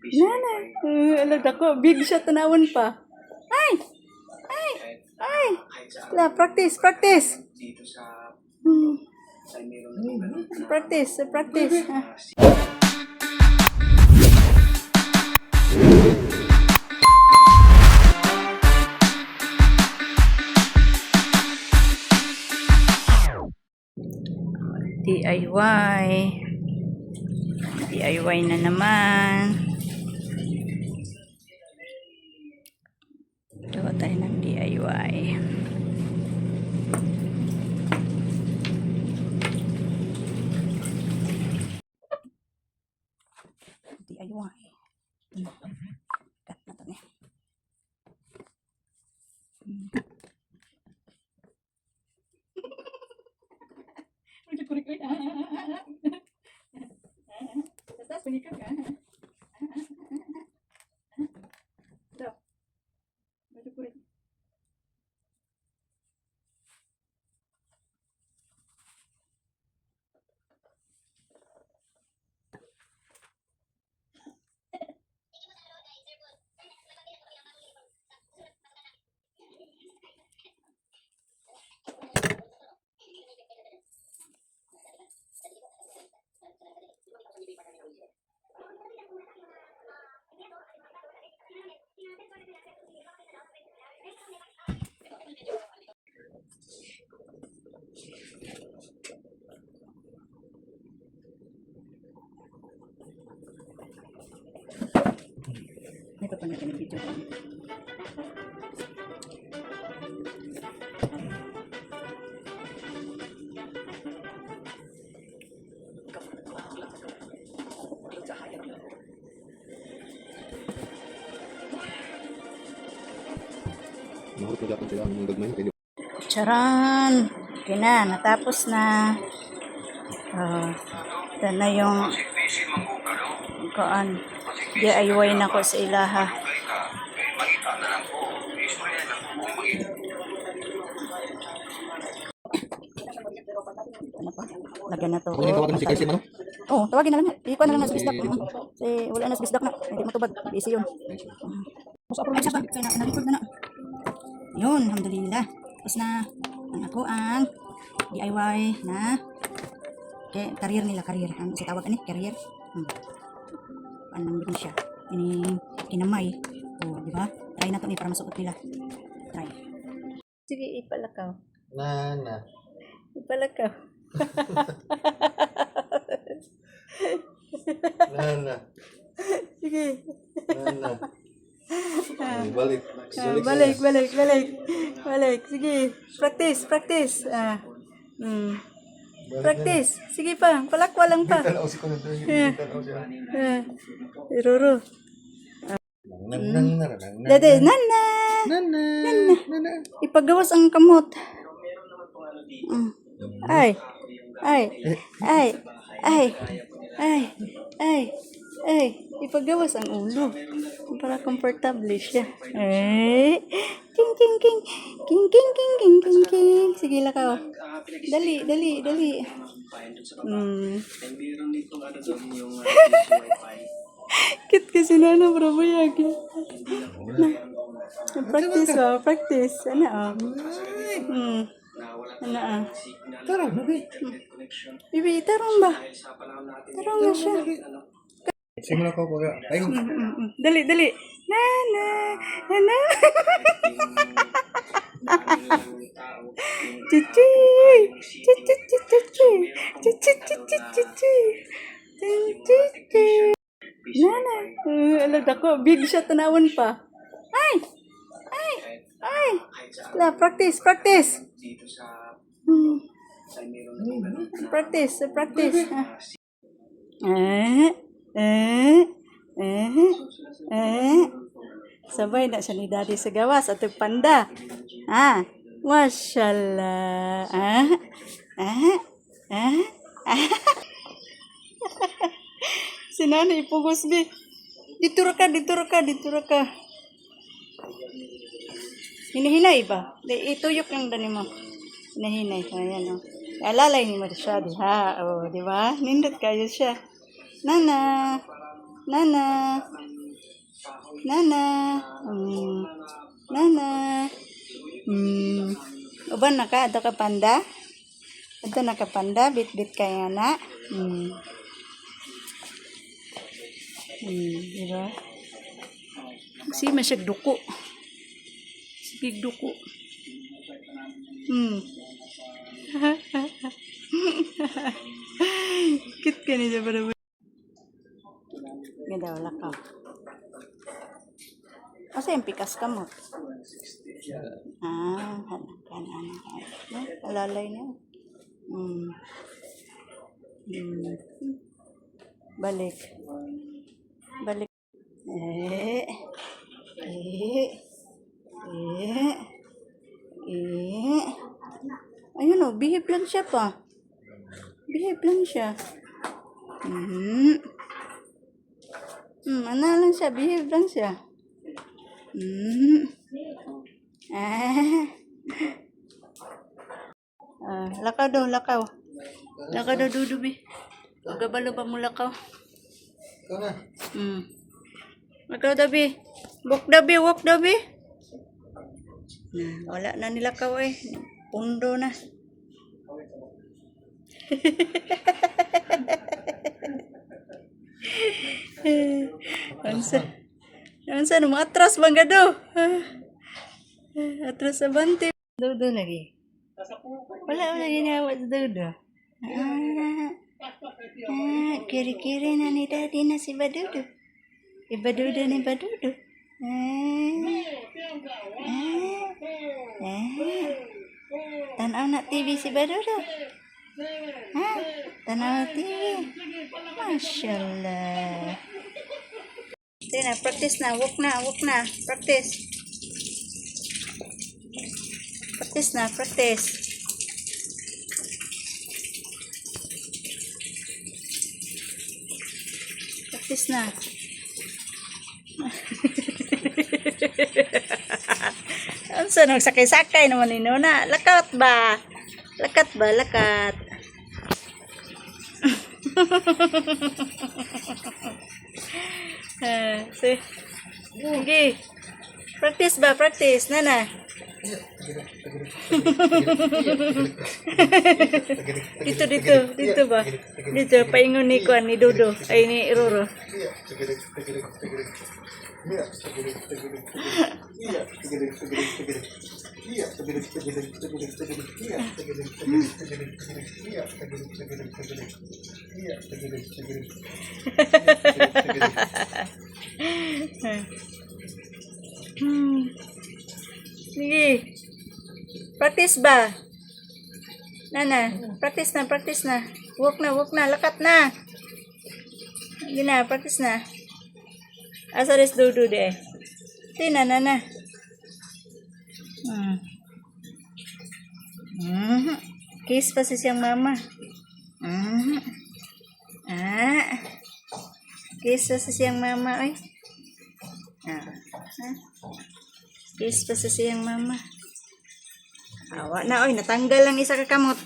Nana. Alam ako, big shot tanawon pa. Ay! Ay! Ay! La, practice, practice. Hmm. Practice, practice. DIY. DIY na naman. Gawa tayo ng DIY. DIY. Cut na to niya. Tapos punikap ka. Ito. Kurik. Ito pa natin ang video. Charan! Okay na, natapos na. Ito na yung kaan. DIY na ko sa ilaha. Ano pa? Lagyan na to. Tawagan mo si Casey, ano? Oh, tawagin na lang. Ikuha na lang na sa bisdak. Wala na sa bisdak na. Hindi matubad. Busy yun. Ay, saba. Kaya na-record na na. Yun, alhamdulillah. Tapos na ang ako ang DIY na career nila, career. Ang sa tawag, career. Paano din siya? Ini kinamay. Oh, di ba? Try na to ni para masuot nila. Try. Sige, ipalakaw. Nana. Ipalakaw. Nana. Sige. Nana. Balik. Balik. Sige. Practice. Practice. Sige pa. Palakwa lang pa. Tanaw si Kuya. Tanaw siya. Roro. Nana. Dede, nana. Ipagawas ang kamot. Ay. Ipagawas ang ulo. Para komportable siya. King. Sige lakaw. Dali. Kit kasi nana brabayag. Practice. Ano Tara, nabi. Bibi, tarong ba? Tarong na siya. Simula ko Kuya. Ay. Dali. Nana. Cici. Nana. Alam ako, big shot tanawon pa. Ay! La, practice. Practice. Sabay na siya ni Daddy sa gawas at panda. Mashallah. Si Nana ipugos bi. Dito ra ka. Hinahinay ba? Ituyok yung dani mo. Hinahinay. Ayan o. Alalay ni mo siya. Di ba? Nindot kayo siya. Nana. Nana. Nana. Uban na ka? Ato ka panda? Ato na ka panda? Bit-bit kaya na? Diba? Si masyag duko. Big duko. Kit ka niya para ba? Ganda wala ka. Asa yung pikas ka mo? Kanan. Alalay niya. Balik. Ayun o, behave lang siya pa. Behave lang siya. Ano lang siya, behave lang siya. Lakaw daw, lakaw. Lakaw daw, dudubi. Gabalo ba mo lakaw? Ikaw na. Lakaw dabi. Walk dabi. Wala na nilakaw eh. Pundo na. Ansa no atras bangga do. Atras sa bante. Do lagi. Wala lagi na awat do. Kiri-kiri na ni daddy na si Badudu. Badudu ni Badudu. Tanaw na TV si Badudu. Tanaw TV. Masyaallah. Sige na, practice na. Walk na. Practice. Practice. Practice na. Ansa nagsakay-sakay naman ni Nona? Lakat ba? Lakat. Sige. Practice. Nana. Dito ba? Dito, paingon ni Kuan, ni Dodo. Ay, ni Roro. Sige. Practice ba? Nana, practice na. Walk na. Lakat na. Sige na, practice na. Asa res Dodo de. Tina, Nana. Kiss pa si siyang mama. Kiss pa si siyang mama, oy. Kiss pa si siyang mama. Awa na, oy. Natanggal lang isa ka kamot.